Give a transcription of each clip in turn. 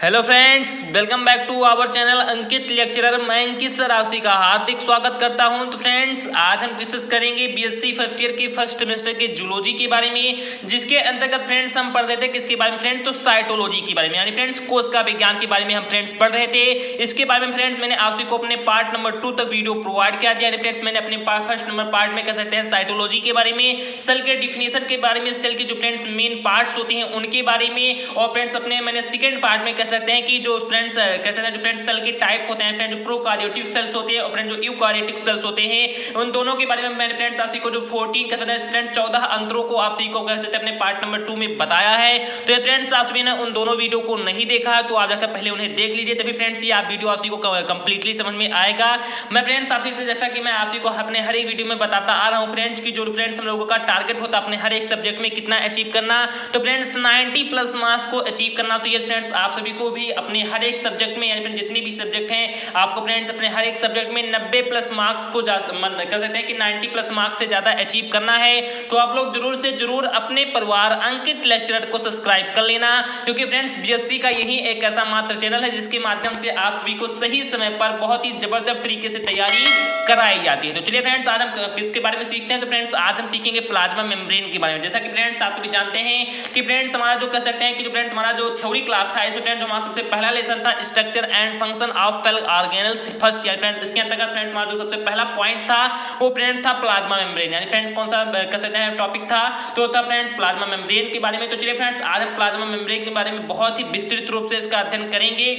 Hello friends, welcome back to our channel Ankit lecturer. मैं Ankit sir आपसी का हार्दिक स्वागत करता हूं। तो फ्रेंड्स, आज हम डिस्कस करेंगे बीएससी फर्स्ट ईयर के फर्स्ट सेमेस्टर के जूलॉजी के बारे में, जिसके अंतर्गत फ्रेंड्स हम पढ़ रहे थे किसके बारे में फ्रेंड्स, तो साइटोलॉजी के बारे में, यानी फ्रेंड्स कोशिका विज्ञान के बारे में हम फ्रेंड्स पढ़ रहे थे। इसके बारे में फ्रेंड्स मैंने आपसी को अपने पार्ट नंबर 2 तक वीडियो प्रोवाइड किया दिया। फ्रेंड्स मैंने अपने फर्स्ट नंबर पार्ट में कह सकते हैं साइटोलॉजी के बारे में, सेल के डिफिनेशन के बारे में, सेल के जो फ्रेंड्स मेन पार्ट्स होते हैं उनके बारे में, और फ्रेंड्स अपने मैंने सेकंड पार्ट में कह सकते हैं कि जो फ्रेंड्स कह सकते हैं जो फ्रेंड्स सेल के टाइप होते हैं, फ्रेंड्स जो प्रोकार्योटिक सेल्स होते हैं और फ्रेंड्स जो यूकार्योटिक सेल्स होते हैं, उन दोनों के बारे में मैंने फ्रेंड्स आपसी को जो 14 कह सकते हैं फ्रेंड्स 14 अंतरों को आपसी को कह सकते हैं अपने पार्ट नंबर 2 में बताया है। तो ये फ्रेंड्स आप सभी ने उन दोनों वीडियो को नहीं देखा तो आप जाकर पहले उन्हें देख लीजिए, तभी फ्रेंड्स ये आप वीडियो आपसी को कंप्लीटली समझ में आएगा। मैं फ्रेंड्स आपसी से जैसा कि मैं आपसी को अपने हर एक वीडियो में बताता आ रहा हूं फ्रेंड्स की जो फ्रेंड्स हम लोगों का टारगेट होता है अपने हर एक सब्जेक्ट में कितना अचीव करना, तो फ्रेंड्स 90 प्लस मार्क्स को अचीव करना। तो ये फ्रेंड्स आप सभी को भी अपने हर एक सब्जेक्ट में, यानी जितने भी सब्जेक्ट हैं आपको फ्रेंड्स अपने हर एक सब्जेक्ट में 90 प्लस मार्क्स को कह सकते हैं कि 90 प्लस मार्क्स से ज्यादा अचीव करना है। तो आप लोग जरूर से जरूर अपने परिवार अंकित लेक्चरर को सब्सक्राइब कर लेना, क्योंकि फ्रेंड्स बीएससी का यही एक ऐसा मात्र चैनल है जिसके माध्यम से आप सभी को सही समय पर बहुत ही जबरदस्त तरीके से तैयारी कराई जाती है। तो चलिए फ्रेंड्स, आज हम किसके बारे में सीखते हैं, तो फ्रेंड्स आज हम सीखेंगे प्लाज्मा मेम्ब्रेन के बारे में। जैसा कि फ्रेंड्स आप सभी जानते हैं कि फ्रेंड्स हमारा जो कह सकते हैं कि जो फ्रेंड्स हमारा जो थ्योरी क्लास था, इसमें फ्रेंड्स हमारा सबसे पहला लेसन था structure and function of cell organelles first year. Friends इसके अंतर्गत फ्रेंड्स हमारा जो सबसे पहला पॉइंट था वो फ्रेंड्स था प्लाज्मा मेम्ब्रेन, यानी फ्रेंड्स कौन सा कह सकते हैं टॉपिक था, तो था फ्रेंड्स प्लाज्मा मेम्ब्रेन के बारे में। तो चलिए फ्रेंड्स, आज हम प्लाज्मा मेम्ब्रेन के बारे में बहुत ही विस्तृत रूप से इसका अध्ययन करेंगे।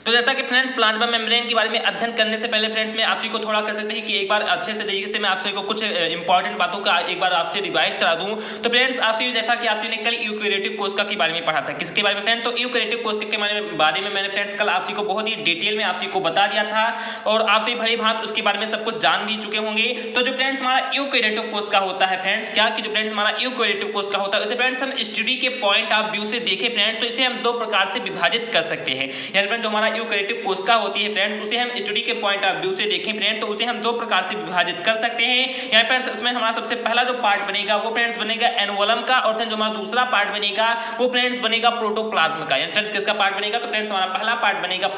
तो जैसा कि फ्रेंड्स प्लाज्मा मेम्ब्रेन के बारे में अध्ययन करने से पहले फ्रेंड्स मैं आपसी को थोड़ा कह सकते हैं कि एक बार अच्छे से तरीके से मैं आपसे को कुछ इंपॉर्टेंट बातों का एक बार आपसे रिवाइज करा दूं। तो फ्रेंड्स आपसे जैसा कि आपने कल यूकैरियोटिक कोशिका के बारे में पढ़ा था, किसके बारे में फ्रेंड्स, तो यूकैरियोटिक कोशिका के बारे में मैंने फ्रेंड्स कल आपसी को बहुत ही डिटेल में आपसी को बता दिया था और आपसे भली भांति उसके बारे में सब कुछ जान भी चुके होंगे। तो जो फ्रेंड्स हमारा यूकैरियोटिक कोशिका होता है फ्रेंड्स, क्या कि जो फ्रेंड्स हमारा यूकैरियोटिक कोशिका होता है उसे फ्रेंड्स हम स्टडी के पॉइंट ऑफ व्यू से देखें फ्रेंड्स, तो इसे हम दो प्रकार से विभाजित कर सकते हैं। यानी फ्रेंड्स जो हमारा यूकैरियोटिक कोशिका होती है फ्रेंड्स उसे हम स्टडी के पॉइंट ऑफ व्यू से देखें फ्रेंड्स, तो उसे हम दो प्रकार से विभाजित कर सकते हैं। यहाँ फ्रेंड्स इसमें हमारा सबसे पहला जो पार्ट बनेगा वो फ्रेंड्स बनेगा एनुवलम का, और जो हमारा दूसरा पार्ट बनेगा वो फ्रेंड्स बनेगा प्रोटोप्लाज्म का। यानी फ्रेंड्स किसका पार्ट बनेगा, तो फ्रेंड्स हमारा पहला पार्ट बनेगा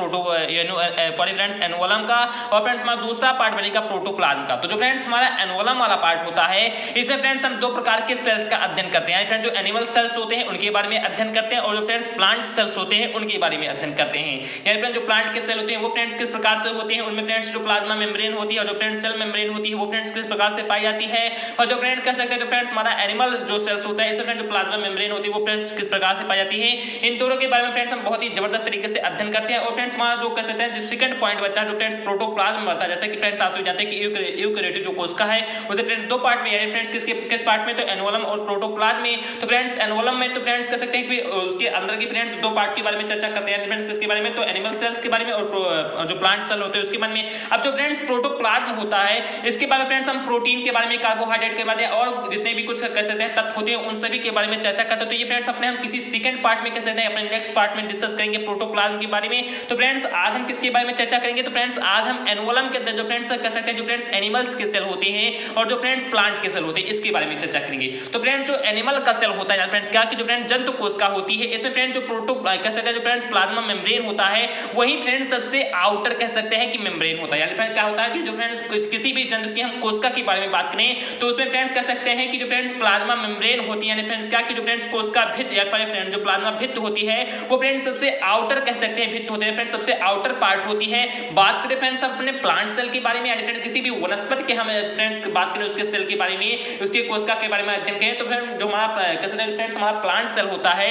फ्रेंड्स एनुवलम का, और फ्रेंड्स हमारा दूसरा पार्ट बनेगा प्रोटोप्लाज्म का। तो जो फ्रेंड्स हमारा एनुवलम वाला पार्ट होता है इसे फ्रेंड्स हम दो प्रकार के सेल्स का अध्ययन करते हैं। फ्रेंड्स जो एनिमल सेल्स होते हैं उनके बारे में अध्ययन करते हैं, और जो फ्रेंड्स प्लांट सेल्स होते हैं उनके बारे में अध्ययन करते हैं। यानी फ्रेंड्स जो प्लांट के सेल होते हैं वो फ्रेंड्स किस प्रकार से होते हैं, उनमें फ्रेंड्स जो प्लाज्मा मेम्ब्रेन होती है और जो फ्रेंड्स सेल मेम्ब्रेन होती है वो फ्रेंड्स किस प्रकार से पाई जाती है, और जो फ्रेंड्स कह सकते हैं जो फ्रेंड्स हमारा एनिमल जो सेल्स होता है इसमें फ्रेंड्स जो प्लाज्मा मेम्ब्रेन होती है वो फ्रेंड्स किस प्रकार से पाई जाती है, इन दोनों के बारे में फ्रेंड्स हम बहुत ही जबरदस्त तरीके से अध्ययन करते हैं। और फ्रेंड्स हमारा जो कह सकते हैं जो सेकंड पॉइंट बचा है जो फ्रेंड्स प्रोटोप्लाज्म बता है, जैसे कि फ्रेंड्स आप जानते हैं कि यूकैरियोटिक जो कोशिका है उसे फ्रेंड्स दो पार्ट में, यानी फ्रेंड्स किस पार्ट में, तो एनुवलम और प्रोटोप्लाज्म में। तो फ्रेंड्स एनुवलम में तो फ्रेंड्स कह सकते हैं कि उसके अंदर की फ्रेंड्स दो पार्ट के बारे में चर्चा करते हैं फ्रेंड्स, किसके बारे में, तो एनिमल सेल्स के बारे में और जो प्लांट सेल होते हैं उसके बारे में। अब जो फ्रेंड्स प्रोटोप्लाज्म होता है इसके बारे में फ्रेंड्स हम प्रोटीन के बारे में, कार्बोहाइड्रेट के बारे में और जितने भी कुछ कह सकते हैं तत्व होते हैं उन सभी के बारे में चर्चा करते हैं। तो ये फ्रेंड्स अपने हम किसी सेकंड पार्ट में कह सकते हैं अपने नेक्स्ट पार्ट में डिस्कस करेंगे प्रोटोप्लाज्म के बारे में। तो फ्रेंड्स आज हम किसके बारे में चर्चा करेंगे, तो फ्रेंड्स आज हम एनुवलम के अंदर जो फ्रेंड्स कह सकते हैं जो फ्रेंड्स एनिमल्स के सेल होते हैं और जो फ्रेंड्स प्लांट के सेल होते हैं इसके बारे में चर्चा करेंगे। तो फ्रेंड्स जो एनिमल का सेल होता है फ्रेंड्स क्या कि जो फ्रेंड्स जंतु कोशिका होती है इसमें फ्रेंड्स जो कह सकते हैं जो फ्रेंड्स प्लाज्मा मेम्ब्रेन होता है वही फ्रेंड्स सबसे आउटर कह सकते हैं कि मेम्ब्रेन होता है। यानी फ्रेंड्स क्या होता है कि जो फ्रेंड्स किसी भी जंतु की हम कोशिका के बारे में बात करें तो उसमें फ्रेंड्स कह सकते हैं कि जो फ्रेंड्स प्लाज्मा मेम्ब्रेन होती है, यानी फ्रेंड्स क्या कि जो फ्रेंड्स कोशिका भित्ति या फ्रेंड्स जो प्लाज्मा भित्ति होती है वो फ्रेंड्स सबसे आउटर कह सकते हैं भित्ति होते हैं फ्रेंड्स सबसे आउटर पार्ट होती है। बात करें फ्रेंड्स अपने प्लांट सेल के बारे में, यानी फ्रेंड्स किसी भी वनस्पति के हम फ्रेंड्स बात करें उसके सेल के बारे में, उसके कोशिका के बारे में अध्ययन करें तो फ्रेंड्स जो हमारा कह सकते हैं फ्रेंड्स हमारा प्लांट सेल होता है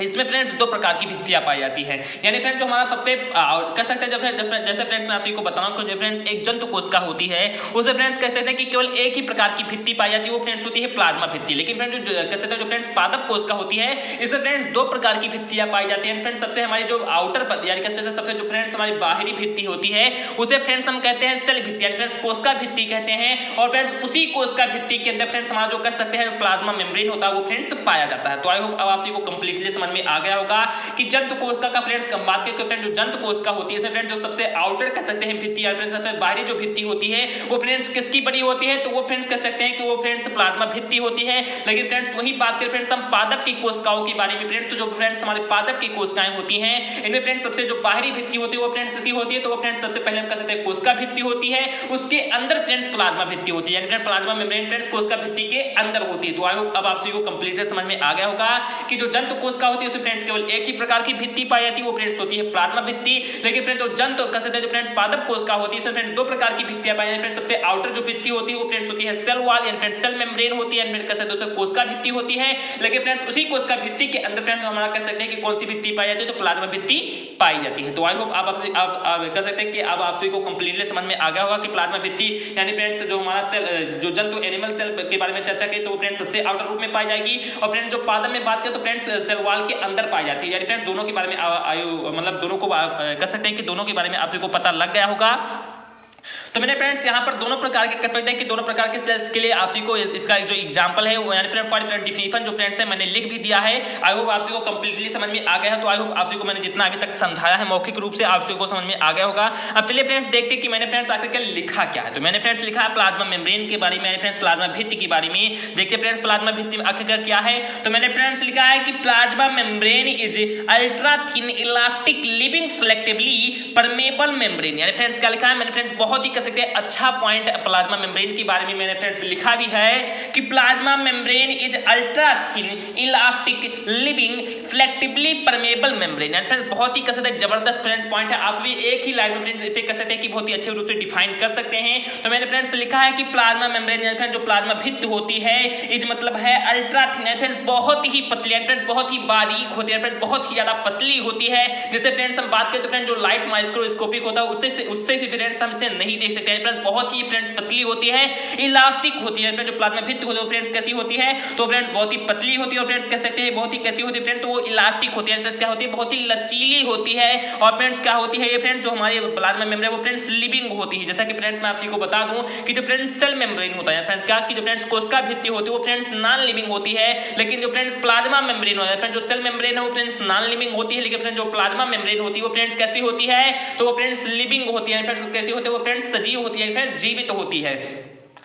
इसमें फ्रेंड्स दो प्रकार की भित्तियां पाई जाती है। यानी फ्रेंड्स जो हमारा सबसे कह सकते हैं जैसे फ्रेंड्स मैं आपको बता रहा हूं जो फ्रेंड्स एक जंतु कोशिका होती है उसे फ्रेंड्स कह सकते हैं कि केवल एक ही प्रकार की भित्ति पाई जाती है, वो फ्रेंड्स होती है प्लाज्मा भित्ति। लेकिन फ्रेंड्स जो कह सकते हैं जो फ्रेंड्स पादप कोशिका होती है इसमें फ्रेंड्स दो प्रकार की भित्तियां पाई जाती है। फ्रेंड्स सबसे हमारी जो आउटर यानी कहते हैं सबसे जो फ्रेंड्स हमारी बाहरी भित्ति होती है उसे फ्रेंड्स हम कहते हैं सेल भित्ति, यानी फ्रेंड्स कोशिका भित्ति कहते हैं। और फ्रेंड्स उसी कोशिका भित्ति के अंदर फ्रेंड्स हमारा जो कह सकते हैं प्लाज्मा मेम्ब्रेन होता है वो फ्रेंड्स पाया जाता है। तो आई होप अब आप सभी को कंप्लीटली समझ में आ गया होगा कि जंतु कोशिका का फ्रेंड्स कम बात करें फ्रेंड्स जो जंतु कोशिका होती है फ्रेंड्स जो सबसे आउटर कह सकते हैं भित्ति या फ्रेंड्स सबसे बाहरी जो भित्ति होती है वो फ्रेंड्स किसकी बनी होती है, तो वो फ्रेंड्स कह सकते हैं कि वो फ्रेंड्स प्लाज्मा भित्ति होती है। लेकिन फ्रेंड्स वही बात करें फ्रेंड्स हम पादप की कोशिकाओं के बारे में फ्रेंड्स, तो जो फ्रेंड्स हमारे पादप की कोशिकाएं होती हैं इनमें फ्रेंड्स सबसे जो बाहरी भित्ति होती है वो फ्रेंड्स किसकी होती है, तो वो फ्रेंड्स सबसे पहले हम कह सकते हैं कोशिका भित्ति होती है, उसके अंदर फ्रेंड्स प्लाज्मा भित्ति होती है, यानी प्लाज्मा मेम्ब्रेन फ्रेंड्स कोशिका भित्ति के अंदर होती है। तो आई होप अब आप सभी को कंप्लीट समझ में आ गया होगा कि जो जंतु कोशिका होती है उसमें फ्रेंड्स केवल एक ही प्रकार की भित्ति पाई जाती है, वो फ्रेंड्स होती है प्लाज्मा भित्ति। लेकिन फ्रेंड्स जो जंतु कह सकते हैं जो फ्रेंड्स पादप कोशिका होती है इसमें फ्रेंड्स दो प्रकार की भित्तियां पाई जाती है। फ्रेंड्स सबसे आउटर जो भित्ति होती है वो फ्रेंड्स होती है सेल वॉल यानी फ्रेंड्स सेल मेम्ब्रेन होती है, यानी कह सकते हैं कोशिका भित्ति होती है। लेकिन फ्रेंड्स उसी कोशिका भित्ति के अंदर फ्रेंड्स हमारा कह सकते हैं कि कौन सी भित्ति पाई जाती है, तो प्लाज्मा भित्ति पाई जाती है। तो आई होप आप कह सकते हैं कि अब आप सभी को कंप्लीटली समझ में आ गया होगा कि प्लाज्मा भित्ति यानी फ्रेंड्स जो हमारा सेल जो जंतु एनिमल सेल के बारे में चर्चा की तो फ्रेंड्स सबसे आउटर रूप में पाई जाएगी, और फ्रेंड्स जो पादप में बात करें तो फ्रेंड्स सेल वॉल के अंदर पाई जाती है। यानी फ्रेंड्स दोनों के बारे में मतलब दोनों को कह सकते हैं कि दोनों के बारे में आप सभी को पता लग गया होगा। तो मैंने फ्रेंड्स यहाँ पर दोनों प्रकार के कह सकते हैं कि दोनों प्रकार के सेल्स के लिए आप सभी को इसका जो एग्जांपल है वो यानी फ्रेंड डिफिनेशन जो फ्रेंड्स है मैंने लिख भी दिया है। आई होप आप सभी को कंप्लीटली समझ में आ गया है। तो आई होप आप सभी को मैंने जितना अभी तक समझाया है मौखिक रूप से आप सभी को समझ में आ गया होगा। अब चलिए फ्रेंड्स देखते हैं कि मैंने फ्रेंड्स आखिर क्या लिखा क्या है। तो मैंने फ्रेंड्स लिखा है प्लाज्मा मेम्ब्रेन के बारे में, फ्रेंड्स प्लाज्मा भित्ति के बारे में। देखते फ्रेंड्स प्लाज्मा भित्ति आखिर क्या है। तो मैंने फ्रेंड्स लिखा है कि plasma membrane is ultra thin elastic living selectively permeable membrane. यानी फ्रेंड्स क्या लिखा है मैंने फ्रेंड्स बहुत ही कह सकते हैं अच्छा पॉइंट प्लाज्मा मेम्ब्रेन के बारे में मैंने फ्रेंड्स लिखा भी है कि plasma membrane is ultra thin elastic living flexibly permeable membrane. यानी फ्रेंड्स बहुत ही कह सकते हैं जबरदस्त फ्रेंड्स पॉइंट है। आप भी एक ही लाइन में फ्रेंड्स इसे कह सकते हैं कि बहुत ही अच्छे रूप से डिफाइन कर सकते हैं। तो मैंने फ्रेंड्स लिखा है कि प्लाज्मा मेम्ब्रेन यानी फ्रेंड्स जो प्लाज्मा भित्ति होती है इज मतलब है अल्ट्रा थिन यानी फ्रेंड्स बहुत ही पतली यानी फ्रेंड्स बहुत ही बारीक होती है, फ्रेंड्स बहुत ही ज्यादा पतली होती है। जैसे फ्रेंड्स हम बात करें तो फ्रेंड्स जो लाइट माइक्रोस्कोपिक होता है उससे फ्रेंड्स हम इसे नहीं देख सकते। फ्रेंड्स बहुत ही फ्रेंड्स पतली होती है, इलास्टिक होती है। जो प्लाज्मा भित्ति होती है फ्रेंड्स कैसी होती है, तो फ्रेंड्स बहुत ही पतली होती है और फ्रेंड्स कह सकते हैं बहुत ही कैसी होती है फ्रेंड्स, तो वो इलास्टिक होती है। क्या होती है बहुत ही लचीली होती है। और फ्रेंड्स क्या होती है ये फ्रेंड्स जो हमारी प्लाज्मा मेम्ब्रेन वो फ्रेंड्स लिविंग होती है। जैसा कि फ्रेंड्स मैं आप को बता दूं कि जो फ्रेंड्स सेल मेम्ब्रेन होता है फ्रेंड्स क्या कि जो फ्रेंड्स कोशिका भित्ति होती है वो फ्रेंड्स नॉन लिविंग होती है। लेकिन जो फ्रेंड्स प्लाज्मा मेम्ब्रेन होता है फ्रेंड्स जो सेल मेम्ब्रेन है वो फ्रेंड्स नॉन लिविंग होती है। लेकिन फ्रेंड्स जो प्लाज्मा मेम्ब्रेन होती है वो फ्रेंड्स कैसी होती है, तो वो फ्रेंड्स लिविंग होती है। फ्रेंड्स कैसी होती है वो फ्रेंड्स सजीव होती है, फ्रेंड्स जीवित होती है।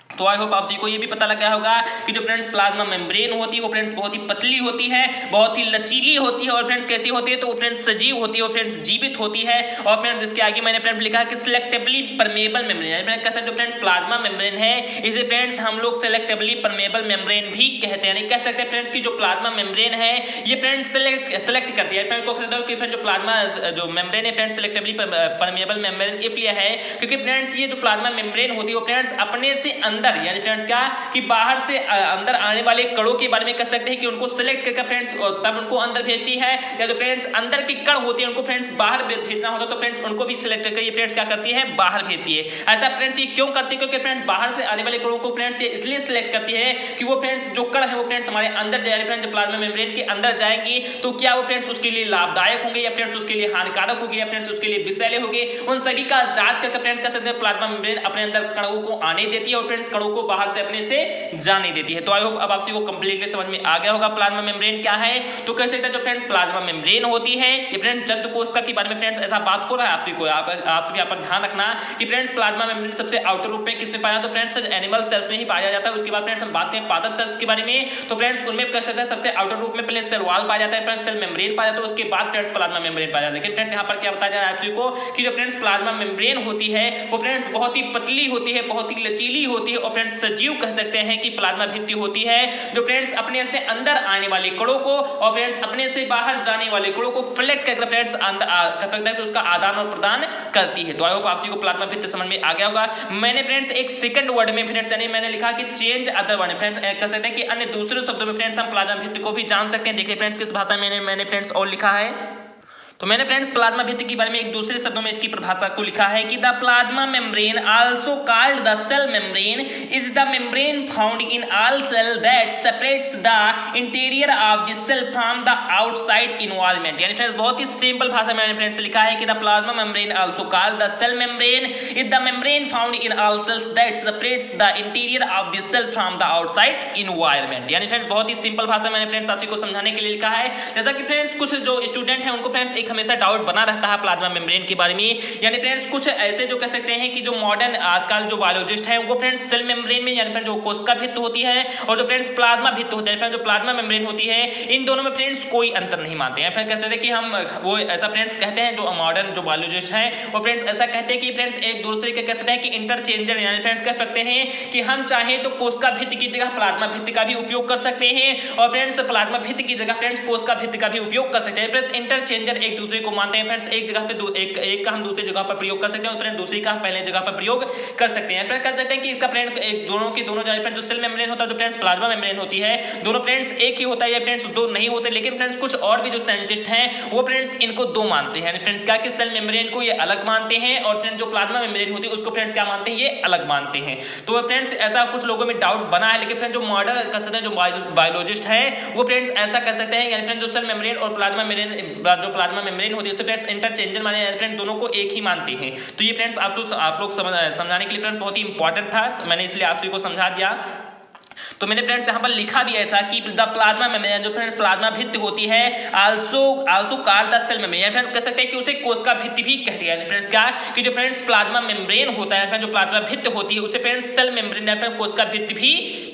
तो आई होप आप सभी को ये भी पता लग गया होगा कि जो फ्रेंड्स प्लाज्मा मेम्ब्रेन होती है वो फ्रेंड्स बहुत ही पतली होती है, बहुत ही लचीली होती है और फ्रेंड्स कैसी होती है, तो वो फ्रेंड्स सजीव होती है और फ्रेंड्स जीवित होती है। और फ्रेंड्स इसके आगे मैंने फ्रेंड्स लिखा है कि सिलेक्टिवली परमेबल मेम्ब्रेन। मैंने कहा जो फ्रेंड्स प्लाज्मा मेम्ब्रेन है इसे फ्रेंड्स हम लोग सिलेक्टिवली परमेबल मेम्ब्रेन भी कहते हैं। यानी कह सकते हैं फ्रेंड्स की जो प्लाज्मा मेम्ब्रेन है ये फ्रेंड्स सेलेक्ट करती है। फ्रेंड्स को कह सकते हो कि फ्रेंड्स जो प्लाज्मा जो मेम्ब्रेन है फ्रेंड्स सिलेक्टिवली परमेबल मेम्ब्रेन इसलिए है क्योंकि फ्रेंड्स ये जो प्लाज्मा मेम्ब्रेन होती है वो फ्रेंड्स अपने से अंदर यानी फ्रेंड्स क्या कि बाहर से अंदर आने वाले कणों के बारे में कह सकते हैं कि उनको सिलेक्ट करके फ्रेंड्स तब उनको अंदर भेजती है, या तो फ्रेंड्स अंदर के कण होते हैं उनको फ्रेंड्स बाहर भेजना होता है तो फ्रेंड्स उनको भी सिलेक्ट करके ये फ्रेंड्स क्या करती है बाहर भेजती है। ऐसा फ्रेंड्स ये क्यों करती है क्योंकि फ्रेंड्स बाहर से आने वाले कणों को फ्रेंड्स ये इसलिए सिलेक्ट करती है कि वो फ्रेंड्स जो कण है वो फ्रेंड्स हमारे अंदर जाए फ्रेंड्स प्लाज्मा मेम्ब्रेन के अंदर जाएंगी तो क्या वो फ्रेंड्स उसके लिए लाभदायक होंगे या फ्रेंड्स उसके लिए हानिकारक होंगे या फ्रेंड्स उसके लिए विषैले होंगे, उन सभी का जांच करके फ्रेंड्स कह सकते हैं प्लाज्मा मेम्ब्रेन अपने अंदर कणों को आने देती है और फ्रेंड्स कणों को बाहर से अपने से जाने देती है। तो आई होप अब आप सभी को कंप्लीटली समझ में आ गया होगा प्लाज्मा मेम्ब्रेन क्या है। तो कह सकते हैं जो फ्रेंड्स प्लाज्मा मेम्ब्रेन होती है ये फ्रेंड्स जंतु कोशिका के बारे में फ्रेंड्स ऐसा बात हो रहा है आप सभी को आप सभी यहाँ पर ध्यान रखना कि फ्रेंड्स प्लाज्मा मेम्ब्रेन सबसे आउटर रूप में किसमें पाया, तो फ्रेंड्स एनिमल सेल्स में ही पाया जाता है। उसके बाद फ्रेंड्स हम बात करें पादप सेल्स के बारे में तो फ्रेंड्स उनमें कह सकते हैं सबसे आउटर रूप में पहले सेल वॉल पाया जाता है, फ्रेंड्स सेल मेम्ब्रेन पाया जाता है, उसके बाद फ्रेंड्स प्लाज्मा मेम्ब्रेन पाया जाता है। लेकिन फ्रेंड्स यहाँ पर क्या बताया जा रहा है आप सभी को कि जो फ्रेंड्स प्लाज्मा मेम्ब्रेन होती है वो फ्रेंड्स बहुत ही पतली होती है, बहुत ही लचीली होती है और फ्रेंड्स सजीव कह सकते हैं कि प्लाज्मा भित्ति होती है जो फ्रेंड्स अपने से अंदर आने वाले कणों को और फ्रेंड्स अपने से बाहर जाने वाले कणों को फ्लेक्ट करके फ्रेंड्स अंदर कह सकते हैं कि उसका आदान और प्रदान करती है। तो आई होप आप सभी को प्लाज्मा भित्ति समझ में आ गया होगा। मैंने फ्रेंड्स एक सेकंड वर्ड में फ्रेंड्स यानी मैंने लिखा कि चेंज अदर वर्ड फ्रेंड्स कह सकते हैं कि अन्य दूसरे शब्दों में फ्रेंड्स हम प्लाज्मा भित्ति को भी जान सकते हैं। देखिए फ्रेंड्स किस भाषा में मैंने फ्रेंड्स और लिखा है। तो मैंने फ्रेंड्स प्लाज्मा भित्ति के बारे में एक दूसरे शब्दों में इसकी परिभाषा को लिखा है कि the plasma membrane also called the cell membrane is the membrane found in all cell that separates the interior of the cell from the outside environment. यानी फ्रेंड्स बहुत ही सिंपल भाषा में मैंने फ्रेंड्स लिखा है कि the plasma membrane also called the cell membrane is the membrane found in all cells that separates the interior of the cell from the outside environment. यानी फ्रेंड्स बहुत ही सिंपल भाषा मैंने फ्रेंड्स आप को समझाने के लिए लिखा है। जैसा कि फ्रेंड्स कुछ जो स्टूडेंट हैं उनको फ्रेंड्स हमेशा डाउट बना रहता है प्लाज्मा मेम्ब्रेन के बारे में। यानी फ्रेंड्स कुछ ऐसे जो कह सकते हैं कि जो मॉडर्न आजकल जो बायोलॉजिस्ट हैं वो फ्रेंड्स सेल मेम्ब्रेन में यानी जो कोशिका भित्ति होती है और जो फ्रेंड्स प्लाज्मा भित्ति होता है, जो प्लाज्मा मेम्ब्रेन होती है, इन दोनों में फ्रेंड्स कोई अंतर नहीं मानते हैं। फ्रेंड्स कहते हैं कि हम वो ऐसा फ्रेंड्स कहते हैं जो मॉडर्न जो बायोलॉजिस्ट हैं वो फ्रेंड्स ऐसा कहते हैं कि फ्रेंड्स एक दूसरे के कहते हैं कि इंटरचेंजर यानी फ्रेंड्स कह सकते हैं कि हम चाहे तो कोशिका भित्ति की जगह प्लाज्मा भित्ति का भी उपयोग कर सकते हैं और फ्रेंड्स प्लाज्मा भित्ति की जगह फ्रेंड्स कोशिका भित्ति का भी उपयोग कर सकते हैं। फ्रेंड्स इंटरचेंजर एक दूसरे को मानते हैं। फ्रेंड्स एक जगह पे एक का हम दूसरी जगह पर प्रयोग कर सकते हैं और फ्रेंड्स दूसरी का हम पहले जगह पर प्रयोग कर सकते हैं। फ्रेंड्स कह सकते हैं कि इसका फ्रेंड्स एक दोनों की दोनों जगह जो सेल मेम्ब्रेन होता है जो फ्रेंड्स प्लाज्मा मेम्ब्रेन होती है दोनों फ्रेंड्स एक ही होता है या फ्रेंड्स दो नहीं होते। लेकिन फ्रेंड्स कुछ और भी जो साइंटिस्ट हैं वो फ्रेंड्स इनको दो मानते हैं। फ्रेंड्स क्या कि सेल मेम्ब्रेन को ये अलग मानते हैं और फ्रेंड्स जो प्लाज्मा मेम्ब्रेन होती है उसको फ्रेंड्स क्या मानते हैं, ये अलग मानते हैं। तो फ्रेंड्स ऐसा कुछ लोगों में डाउट बना है। लेकिन फ्रेंड्स जो मॉडर्न कह सकते हैं जो बायोलॉजिस्ट है वो फ्रेंड्स ऐसा कह सकते हैं यानी फ्रेंड्स जो सेल मेम्ब्रेन और प्लाज्मा मेम्ब्रेन होती है उससे फ्रेंड्स इंटरचेंजर माने फ्रेंड्स दोनों को एक ही मानते हैं। तो ये फ्रेंड्स आप लोग समझाने के लिए फ्रेंड्स बहुत ही इंपॉर्टेंट था, मैंने इसलिए आप सभी को समझा दिया। तो मैंने फ्रेंड्स यहाँ पर लिखा भी ऐसा कि द प्लाज्मा मेम्ब्रेन जो फ्रेंड्स प्लाज्मा भित्ति होती है also called the cell membrane, friends कह सकते हैं कि उसे कोशिका भित्ति भी कहते हैं। फ्रेंड्स क्या कि जो फ्रेंड्स प्लाज्मा मेम्ब्रेन होता है जो प्लाज्मा भित्ति होती है उसे फ्रेंड्स सेल मेम्ब्रेन या फ्रेंड्स कोशिका भित्ति भी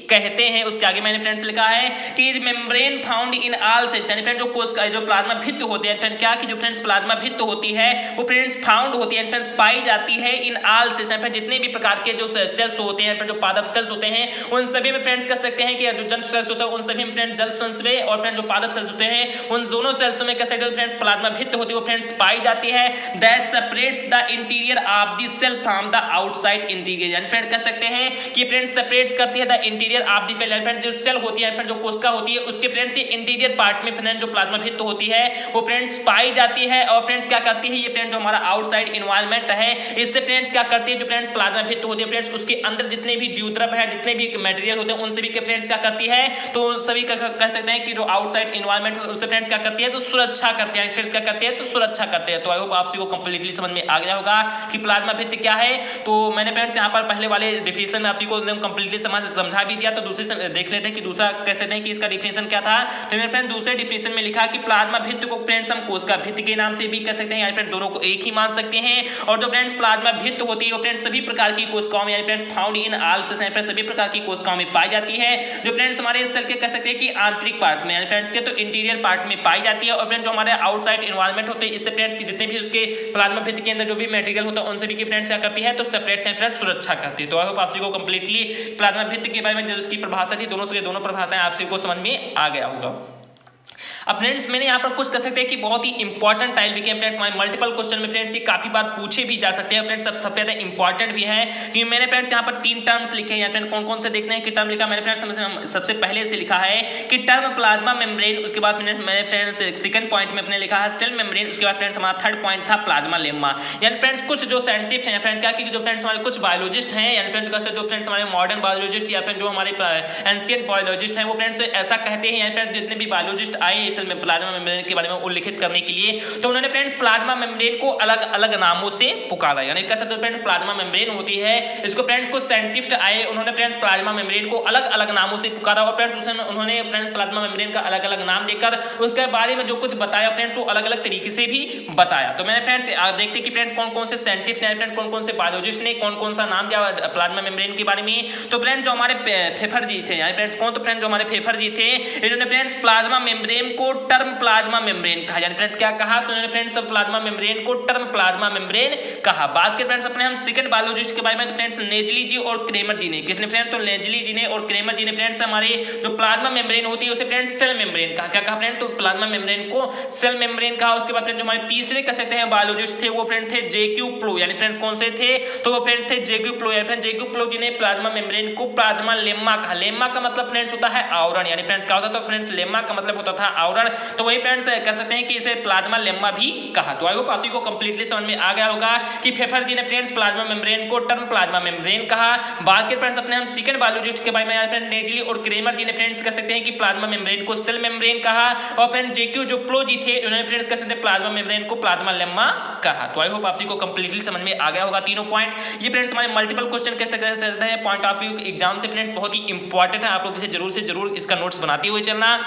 कहते हैं। उसके आगे मैंने फ्रेंड्स लिखा है कि is membrane found in all cells, यानी फ्रेंड्स जो कोशिका जो प्लाज्मा भित्ति होती है फ्रेंड्स क्या कि जो फ्रेंड्स प्लाज्मा भित्ति होती है वो फ्रेंड्स फाउंड होती है फ्रेंड्स पाई जाती है इन ऑल सेल्स, फ्रेंड्स जितने भी प्रकार के जो सेल्स होते हैं जो पादप सेल्स होते हैं उन सभी में फ्रेंड्स कह सकते हैं कि जो जंतु सेल्स होते हैं उन सभी में फ्रेंड्स जल सेल्स में और फ्रेंड्स जो पादप सेल्स होते हैं उन दोनों सेल्स में कह सकते हैं फ्रेंड्स प्लाज्मा भित्ति होती है वो फ्रेंड्स पाई जाती है that separates the interior of the cell from the outside interior, यानी फ्रेंड्स कह सकते हैं कि फ्रेंड्स सेपरेट्स करती है the interior of the cell, friends जो सेल होती है फ्रेंड्स जो कोशिका होती है उसके फ्रेंड्स इंटीरियर पार्ट में फ्रेंड्स जो प्लाज्मा भित्ति होती है वो फ्रेंड्स पाई जाती है और फ्रेंड्स क्या करती है ये फ्रेंड्स जो हमारा आउटसाइड एनवायरनमेंट है इससे फ्रेंड्स क्या करती है जो फ्रेंड्स प्लाज्मा भित्ति होती है फ्रेंड्स उसके अंदर जितने भी जीवद्रव्य है जितने भी मटेरियल होते हैं उन सभी के फ्रेंड्स क्या करती है तो सभी का कह सकते हैं कि जो आउटसाइड एनवायरनमेंट उससे फ्रेंड्स क्या करती है तो सुरक्षा करते हैं, फ्रेंड्स क्या करते हैं तो सुरक्षा करते हैं। तो आई होप आप सभी को कंप्लीटली समझ में आ गया होगा कि प्लाज्मा भित्ति क्या है। तो मैंने फ्रेंड्स यहाँ पर पहले वाले डिफिनेशन में आप सभी को एकदम कंप्लीटली समझा भी दिया। तो दूसरे से देख लेते हैं कि दूसरा कह सकते हैं कि इसका डिफिनेशन क्या था। तो मेरे फ्रेंड दूसरे डिफिनेशन में लिखा कि प्लाज्मा भित्ति को फ्रेंड्स हम कोशिका भित्ति के नाम से भी कह सकते हैं, यानी फ्रेंड दोनों को एक ही मान सकते हैं। और जो फ्रेंड्स प्लाज्मा भित्ति होती है वो फ्रेंड्स सभी प्रकार की कोशिकाओं में यानी friends found in all cells सभी प्रकार की कोशिकाओं में पाई जाती है। जो फ्रेंड्स हमारे सेल के कह सकते हैं कि आंतरिक पार्ट में यानी फ्रेंड्स के तो इंटीरियर पार्ट में पाई जाती है और फ्रेंड्स जो हमारे आउटसाइड एनवायरनमेंट होते हैं इससे फ्रेंड्स की जितने भी उसके प्लाज्मा भित्ति के अंदर जो भी मटेरियल होता है उन सभी की फ्रेंड्स क्या करती है तो सेपरेट से फ्रेंड्स सुरक्षा करती है। तो आई होप आप सभी को कंप्लीटली प्लाज्मा भित्ति के बारे में जो उसकी परिभाषा थी दोनों से दोनों परिभाषाएं आप सभी को समझ में आ गया होगा। अब फ्रेंड्स मैंने यहाँ पर कुछ कह सकते हैं कि बहुत ही इंपॉर्टेंट टॉपिक है फ्रेंड्स, हमारे मल्टीपल क्वेश्चन में फ्रेंड्स ये काफी बार पूछे भी जा सकते हैं फ्रेंड्स, सबसे ज्यादा इंपॉर्टेंट भी है कि मैंने फ्रेंड्स यहाँ पर 3 टर्म्स लिखे हैं। फ्रेंड्स कौन कौन से देखने हैं कि टर्म लिखा मैंने फ्रेंड्स सबसे पहले से लिखा है कि टर्म प्लाज्मा मेम्ब्रेन, उसके बाद मैंने फ्रेंड्स सेकंड पॉइंट में अपने लिखा है सेल मेम्ब्रेन, उसके बाद फ्रेंड्स हमारा थर्ड पॉइंट था प्लाज्मा लेम्मा। यानी फ्रेंड्स कुछ जो साइंटिस्ट हैं फ्रेंड्स क्या कि जो फ्रेंड्स हमारे कुछ बायोलॉजिस्ट हैं यानी फ्रेंड्स जो फ्रेंड्स हमारे मॉडर्न बायोलॉजिस्ट या फिर जो हमारे एंशिएंट बायोलॉजिस्ट हैं वो फ्रेंड्स ऐसा कहते हैं यानी फ्रेंड्स जितने भी बायोलॉजिस्ट आए इस में प्लाज्मा मेम्ब्रेन के बारे में उल्लेखित करने के लिए तो उन्होंने फ्रेंड्स प्लाज्मा मेम्ब्रेन को अलग अलग नामों से पुकारा। यानी कह सकते हो फ्रेंड्स प्लाज्मा मेम्ब्रेन होती है इसको फ्रेंड्स कुछ साइंटिस्ट आए उन्होंने फ्रेंड्स प्लाज्मा मेम्ब्रेन को अलग अलग नामों से पुकारा और फ्रेंड्स उन्होंने फ्रेंड्स प्लाज्मा मेम्ब्रेन का अलग अलग नाम देकर उसके बारे में जो कुछ बताया फ्रेंड्स वो अलग अलग तरीके से भी बताया। तो मैंने फ्रेंड्स देखते कि फ्रेंड्स कौन कौन से साइंटिस्ट हैं फ्रेंड्स कौन कौन से बायोलॉजिस्ट ने कौन कौन सा नाम दिया प्लाज्मा मेम्ब्रेन के बारे में। तो फ्रेंड्स जो हमारे फेफर जी थे यानी फ्रेंड्स कौन तो फ्रेंड्स जो हमारे फेफर जी थे इन्होंने फ्रेंड्स प्लाज्मा मेम्ब्रेन को टर्म प्लाज्मा मेम्ब्रेन कहा। यानी फ्रेंड्स क्या कहा तो उन्होंने फ्रेंड्स प्लाज्मा मेम्ब्रेन को टर्म प्लाज्मा मेम्ब्रेन कहा। बात करें फ्रेंड्स अपने हम सेकंड बायोलॉजिस्ट के बारे में तो फ्रेंड्स नेजली जी और क्रेमर जी ने, किसने फ्रेंड्स तो नेजली जी ने और क्रेमर जी ने फ्रेंड्स हमारे जो प्लाज्मा मेम्ब्रेन होती है उसे फ्रेंड्स सेल मेम्ब्रेन कहा। क्या कहा फ्रेंड्स तो प्लाज्मा मेम्ब्रेन को सेल मेम्ब्रेन कहा। उसके बाद फ्रेंड्स जो हमारे तीसरे कह सकते हैं बायोलॉजिस्ट थे वो फ्रेंड्स थे जेक्यू प्लो। यानी फ्रेंड्स कौन से थे तो वो फ्रेंड्स थे जेक्यू प्लो। यानी फ्रेंड्स जेक्यू प्लो जी ने प्लाज्मा मेम्ब्रेन को प्लाज्मा लेम्मा कहा। लेम्मा का मतलब फ्रेंड्स होता है आवरण, यानी फ्रेंड्स क्या होता था तो फ्रेंड्स लेम्मा का मतलब होता था आवरण। पाउडर, तो वही फ्रेंड्स कह सकते हैं कि इसे प्लाज्मा लेम्मा भी कहा। तो आई होप आप सभी को कंप्लीटली समझ में आ गया होगा कि फेफर जी ने फ्रेंड्स प्लाज्मा मेम्ब्रेन को टर्म प्लाज्मा मेम्ब्रेन कहा। बात करें फ्रेंड्स अपने हम सेकंड बायोलॉजिस्ट के बारे में, फ्रेंड नेजली और क्रेमर जी ने फ्रेंड्स कह सकते हैं कि प्लाज्मा मेम्ब्रेन को सेल मेम्ब्रेन कहा, और फ्रेंड जेक्यू जो प्लो जी थे उन्होंने फ्रेंड्स कह सकते हैं प्लाज्मा मेम्ब्रेन को प्लाज्मा लेम्मा कहा। तो आई होप आप सभी को कंप्लीटली समझ में आ गया होगा तीनों पॉइंट। ये फ्रेंड्स हमारे मल्टीपल क्वेश्चन कह सकते हैं पॉइंट ऑफ व्यू एग्जाम से फ्रेंड्स बहुत ही इंपॉर्टेंट है, आप लोग इसे जरूर से जरूर इसका नोट्स बनाते हुए चलना।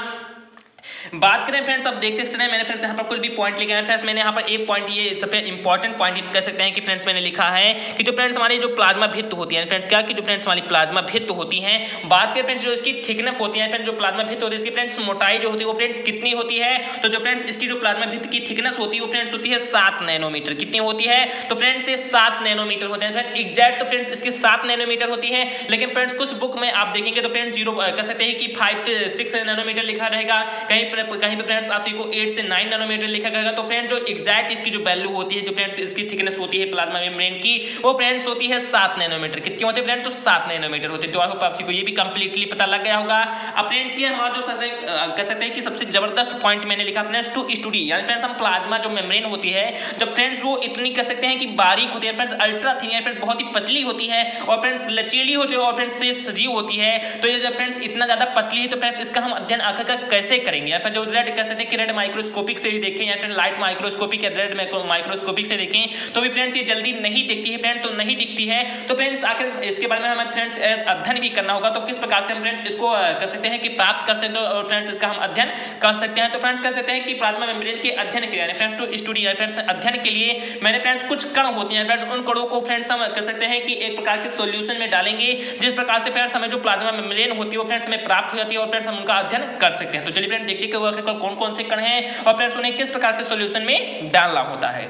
बात करें फ्रेंड्स, अब देखते हैं मैंने फ्रेंड्स यहाँ पर कुछ भी पॉइंट लिखे हैं फ्रेंड्स। मैंने यहाँ पर एक पॉइंट, ये सबसे इंपॉर्टेंट पॉइंट कह सकते हैं कि फ्रेंड्स मैंने लिखा है कि जो फ्रेंड्स हमारी जो प्लाज्मा भित्त होती है फ्रेंड्स, क्या कि जो फ्रेंड्स हमारी प्लाज्मा भित्त होती है, बात करें फ्रेंड्स जो इसकी थिकनेस होती है फ्रेंड्स, जो प्लाज्मा भित्त होती है इसकी फ्रेंड्स मोटाई जो होती है वो फ्रेंड्स कितनी होती है, तो जो फ्रेंड्स इसकी जो प्लाज्मा भित्त की थिकनेस होती है वो फ्रेंड्स होती है 7 नैनोमीटर। कितनी होती है, तो फ्रेंड्स ये 7 नैनोमीटर होते हैं फ्रेंड्स, एग्जैक्ट तो फ्रेंड्स इसकी 7 नैनोमीटर होती है, लेकिन फ्रेंड्स कुछ बुक में आप देखेंगे तो फ्रेंड्स 0 कह सकते हैं कि 5 से 6 नैनोमीटर लिखा रहेगा, कहीं पे फ्रेंड्स आप को 8 से 9 नैनोमीटर लिखा गया। तो फ्रेंड्स जो एग्जैक्ट इसकी जो वैल्यू होती है, जो फ्रेंड्स इसकी थिकनेस होती है प्लाज्मा मेम्ब्रेन की, वो फ्रेंड्स होती है 7 नैनोमीटर। कितनी होती है फ्रेंड्स, तो 7 नैनोमीटर होती है। तो आई होप आप सभी को ये भी कंप्लीटली पता लग गया होगा। अब फ्रेंड्स ये हमारा जो सबसे कह सकते हैं कि सबसे जबरदस्त पॉइंट मैंने लिखा फ्रेंड्स टू स्टडी, यानी फ्रेंड्स हम प्लाज्मा जो मेम्ब्रेन होती है जब फ्रेंड्स वो इतनी कह सकते हैं कि बारीक होती है फ्रेंड्स, अल्ट्रा थिन है फ्रेंड्स, बहुत ही पतली होती है और फ्रेंड्स लचीली होती है और फ्रेंड्स से सजीव होती है। तो ये जब फ्रेंड्स इतना ज्यादा पतली है तो फ्रेंड्स इसका हम अध्ययन आखिरकार कैसे करेंगे, या फिर जो रेड कह सकते हैं कि रेड माइक्रोस्कोपिक से भी देखें या फिर लाइट माइक्रोस्कोपिक या रेड माइक्रोस्कोपिक से देखें तो भी फ्रेंड्स ये जल्दी नहीं दिखती है फ्रेंड्स, तो नहीं दिखती है। तो फ्रेंड्स आखिर इसके बारे में हमें फ्रेंड्स अध्ययन भी करना होगा, तो किस प्रकार से हम फ्रेंड्स इसको कह सकते हैं कि प्राप्त कर सकते हैं और फ्रेंड्स इसका हम अध्ययन कर सकते हैं। तो फ्रेंड्स कह सकते हैं कि प्लाज्मा मेम्ब्रेन के अध्ययन के लिए फ्रेंड्स टू स्टडी फ्रेंड्स अध्ययन के लिए मैंने फ्रेंड्स कुछ कण होती हैं फ्रेंड्स, उन कणों को फ्रेंड्स हम कह सकते हैं कि एक प्रकार के सॉल्यूशन में डालेंगे, जिस प्रकार से फ्रेंड्स हमें जो प्लाज्मा मेम्ब्रेन होती है वो फ्रेंड्स हमें प्राप्त हो जाती है और फ्रेंड्स हम उनका अध्ययन कर सकते हैं। तो चलिए फ्रेंड्स देखिए कि कौन कौन से कण हैं और फ्रेंड्स उन्हें किस प्रकार के सॉल्यूशन में डालना होता है।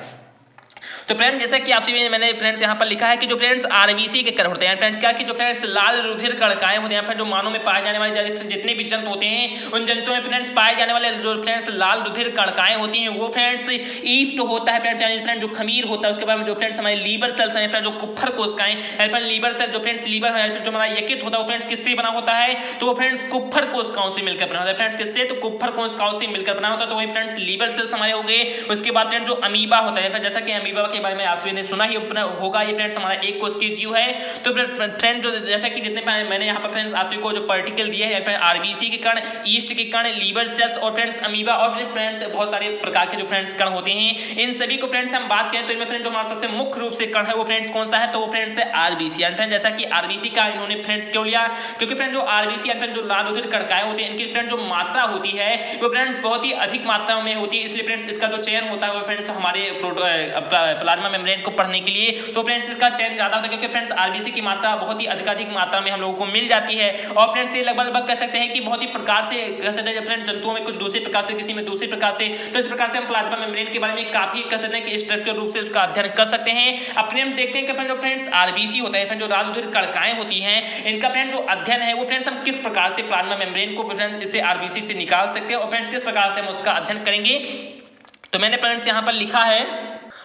तो फ्रेंड्स जैसा कि आपसे मैंने फ्रेंड्स यहाँ पर लिखा है कि जो फ्रेंड्स आरबीसी के कण होते हैं फ्रेंड्स, क्या कि जो फ्रेंड्स लाल रुधिर कणिकाएं होते हैं जो मानव में पाए जाने वाले जितने भी जंतु होते हैं उन जंतुओं में फ्रेंड्स पाए जाने वाले जो फ्रेंड्स लाल रुधिर कणिकाएं होती हैं वो फ्रेंड्स ईस्ट होता है फ्रेंड्स, यानी फ्रेंड्स जो खमीर होता है उसके बाद में जो फ्रेंड्स हमारे लीवर सेल्स हैं फ्रेंड्स, जो कुप्फर कोशिकाएं लीवर सेल जो फ्रेंड्स लीवर जो हमारा यकृत होता है वो फ्रेंड्स किससे बना होता है, तो वो फ्रेंड्स कुप्फर कोशिकाओं से मिलकर बना होता है फ्रेंड्स, किससे, तो कुप्फर कोशिकाओं से मिलकर बना होता है। तो वही फ्रेंड्स लीवर सेल्स हमारे हो गए। उसके बाद फ्रेंड्स जो अमीबा होता है, जैसा कि अमीबा के बारे में आपसे सुना ही होगा, ये फ्रेंड्स हमारा एक कोशिकीय जीव है। तो फ्रेंड जो जैसा कि जितने मैंने यहाँ पर फ्रेंड्स आपको जो पार्टिकल दिए हैं आरबीसी के कण, ईस्ट के कण, लीवर सेल्स और फ्रेंड्स अमीबा और फ्रेंड्स बहुत सारे प्रकार के जो फ्रेंड्स कण होते हैं, इन सभी को फ्रेंड्स हम बात करें तो इनमें फ्रेंड्स जो हमारा सबसे मुख्य रूप से कण है वो फ्रेंड्स कौन सा है, तो वो फ्रेंड्स है आरबीसी। फ्रेंड्स जैसा कि आरबीसी का इन्होंने फ्रेंड्स क्यों लिया, क्योंकि फ्रेंड जो आरबीसी फ्रेंड जो लाल रुधिर कणिकाएं होती है इनकी फ्रेंड जो मात्रा होती है वो फ्रेंड्स बहुत ही अधिक मात्रा में होती है, इसलिए फ्रेंड्स इसका जो चयन होता है वो फ्रेंड्स हमारे प्लाज्मा मेम्ब्रेन को पढ़ने के लिए तो फ्रेंड्स इसका चयन ज्यादा होता है, क्योंकि फ्रेंड्स आरबीसी की मात्रा बहुत ही अधिकाधिक मात्रा में हम लोगों को मिल जाती है। और फ्रेंड्स ये लगभग कह सकते हैं कि बहुत ही प्रकार से कह सकते हैं फ्रेंड्स जंतुओं में कुछ दूसरे प्रकार से, किसी में दूसरे प्रकार से, तो इस प्रकार से हम प्लाज्मा मेम्ब्रेन के बारे में काफी कह सकते हैं कि स्ट्रक्चर रूप से उसका अध्ययन कर सकते हैं। अपने हम देखते हैं कि जो फ्रेंड्स आरबीसी होता है जो लाल रुधिर कणिकाएं होती हैं इनका फ्रेंड जो अध्ययन है वो फ्रेंड्स हम किस प्रकार से प्लाज्मा मेम्ब्रेन को फ्रेंड्स इससे आरबीसी से निकाल सकते हैं और फ्रेंड्स किस प्रकार से हम उसका अध्ययन करेंगे। तो मैंने फ्रेंड्स यहाँ पर लिखा है,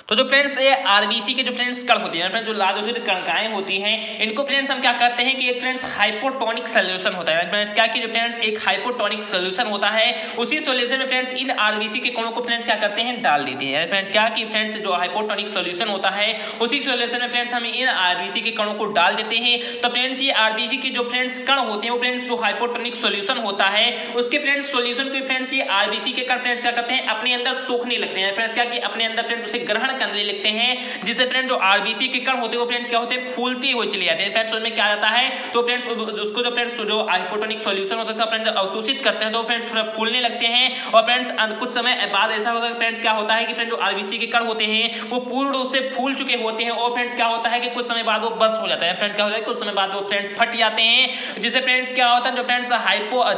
तो जो फ्रेंड्स ये आरबीसी के जो फ्रेंड्स कण होती है फ्रेंड्स जो लाल रुधिर कणिकाएं होती हैं इनको फ्रेंड्स हम क्या करते हैं कि एक फ्रेंड्स हाइपोटोनिक सॉल्यूशन होता है फ्रेंड्स, क्या कि जो फ्रेंड्स एक हाइपोटोनिक सॉल्यूशन होता है उसी सॉल्यूशन में फ्रेंड्स इन आरबीसी के कणों को फ्रेंड्स क्या करते हैं डाल देते हैं फ्रेंड्स, क्या कि फ्रेंड्स जो हाइपोटोनिक सॉल्यूशन होता है उसी सॉल्यूशन में फ्रेंड्स हम इन आरबीसी के कणों को डाल देते हैं। तो फ्रेंड्स ये आरबीसी के जो फ्रेंड्स कण होते हैं वो फ्रेंड्स जो हाइपोटोनिक सॉल्यूशन होता है उसके फ्रेंड्स सॉल्यूशन को फ्रेंड्स ये आरबीसी के कण फ्रेंड्स क्या करते हैं अपने अंदर सोखने लगते हैं फ्रेंड्स, क्या कि अपने अंदर फ्रेंड्स उसे ग्रहण करने लगते हैं, जिससे फ्रेंड जो आरबीसी के कण होते हैं वो फ्रेंड्स क्या होते हैं फूलते हुए चले जाते हैं फ्रेंड्स। उसमें क्या आता है तो फ्रेंड्स उसको जो फ्रेंड्स जो हाइपोटोनिक सॉल्यूशन होता है फ्रेंड्स अवशोषित करते हैं तो फ्रेंड्स थोड़ा फूलने लगते हैं और फ्रेंड्स कुछ समय बाद ऐसा होता है फ्रेंड्स क्या होता है कि फ्रेंड्स जो आरबीसी के कण होते हैं वो पूर्ण रूप से फूल चुके होते हैं और फ्रेंड्स क्या होता है कि कुछ समय बाद वो बस हो जाता है फ्रेंड्स, क्या होता है कुछ समय बाद वो फ्रेंड्स फट जाते हैं, जिससे फ्रेंड्स क्या होता है जो फ्रेंड्स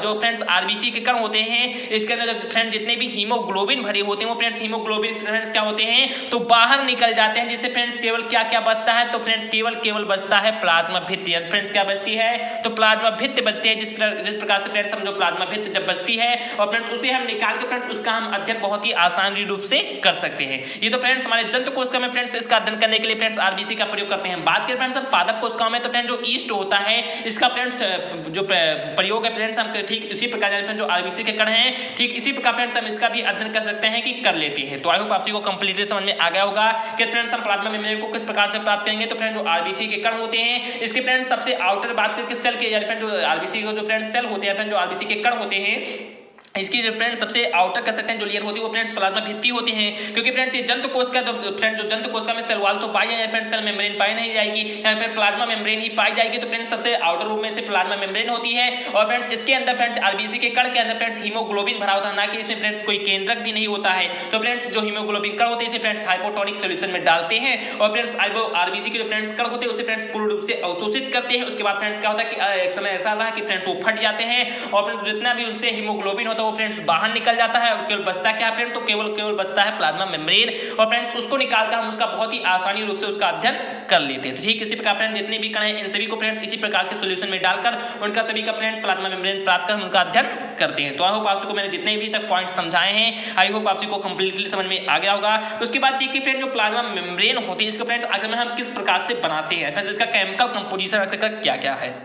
जो फ्रेंड्स आरबीसी के कण होते हैं इसके अंदर फ्रेंड्स जितने भी हीमोग्लोबिन भरे होते हैं वो फ्रेंड्स हीमोग्लोबिन फ्रेंड्स क्या होते हैं तो बाहर निकल जाते हैं, जिससे फ्रेंड्स केवल क्या क्या बचता है, तो फ्रेंड्स केवल बचता है प्लाज्मा भित्ति। फ्रेंड्स क्या बचती है, तो प्लाज्मा भित्ति बचती है। जिस प्रकार से फ्रेंड्स हम जो प्लाज्मा भित्ति जब बचती है और फ्रेंड्स उसे हम निकाल के फ्रेंड्स उसका हम अध्ययन बहुत ही आसान रूप से कर सकते हैं। ये तो फ्रेंड्स हमारे जंतु कोशिका में फ्रेंड्स इसका अध्ययन करने के लिए फ्रेंड्स आरबीसी का प्रयोग करते हैं। बात करें फ्रेंड्स हम पादप कोशिकाओं में, तो फ्रेंड्स जो ईस्ट होता है इसका फ्रेंड्स जो प्रयोग है फ्रेंड्स हम ठीक इसी प्रकार जो आरबीसी के कण हैं ठीक इसी प्रकार फ्रेंड्स हम इसका भी अध्ययन कर सकते हैं कि कर लेते हैं। तो आई होप आप सभी को कंप्लीटली समझ में आ गया होगा कि फ्रेंड्स हम प्लाज्मा मेम्ब्रेन को किस प्रकार से प्राप्त करेंगे। तो फ्रेंड्स जो आरबीसी के कण होते हैं इसके फ्रेंड्स सबसे आउटर बात करके सेल के यानी जो आरबीसी के जो फ्रेंड्स सेल होते हैं फ्रेंड्स जो आरबीसी के कण होते हैं इसकी जो फ्रेंड्स सबसे आउटर कर सकते हैं जो लेयर होती है वो फ्रेंड्स प्लाज्मा भित्ति होती है। क्योंकि फ्रेंड्स ये जंतु कोशिका फ्रेंड्स जो जंतु कोशिका में सेल वॉल तो पाई जाएगी फ्रेंड्स सेल मेम्ब्रेन पाई नहीं जाएगी, यहाँ पे प्लाज्मा मेम्ब्रेन ही पाई जाएगी। तो फ्रेंड्स सबसे आउटर रूम में से प्लाज्मा मेम्ब्रेन होती है और फ्रेंड्स इसके अंदर फ्रेंड्स आरबीसी के कण के अंदर फ्रेंड्स हीमोग्लोबिन भरा होता है, ना कि इसमें फ्रेंड्स कोई केंद्रक भी नहीं होता है। तो फ्रेंड्स जो हीमोग्लोबिन कण होते हैं इसे फ्रेंड्स हाइपोटोनिक सॉल्यूशन में डालते हैं और फ्रेंड्स आरबीसी के जो फ्रेंड्स कण होते हैं उसे फ्रेंड्स पूर्ण रूप से अवशोषित करते हैं। उसके बाद फ्रेंड्स क्या होता है कि एक समय ऐसा आता है कि फ्रेंड्स वो फट जाते हैं और फ्रेंड्स जितना भी उससे हीमोग्लोबिन होता है वो फ्रेंड्स बाहर निकल जाता है और केवल बचता क्या है फ्रेंड्स, तो केवल बचता है प्लाज्मा मेम्ब्रेन और फ्रेंड्स उसको निकालकर हम उसका बहुत ही आसानी रूप से उसका अध्ययन कर लेते हैं। तो ठीक इसी प्रकार फ्रेंड्स जितने भी कण हैं इन सभी को फ्रेंड्स इसी प्रकार के सॉल्यूशन में डालकर उनका सभी का फ्रेंड्स प्लाज्मा मेम्ब्रेन प्राप्त कर उनका अध्ययन करते हैं। तो आई होप आप सबको मैंने जितने भी तक पॉइंट समझाए हैं आई होप आप सबको कंप्लीटली समझ में आ गया होगा। तो उसके बाद देखिए फ्रेंड्स जो प्लाज्मा मेम्ब्रेन होती है इसको फ्रेंड्स आखिर में हम किस प्रकार से बनाते हैं, फ्रेंड्स इसका केमिकल कंपोजिशन क्या क्या है।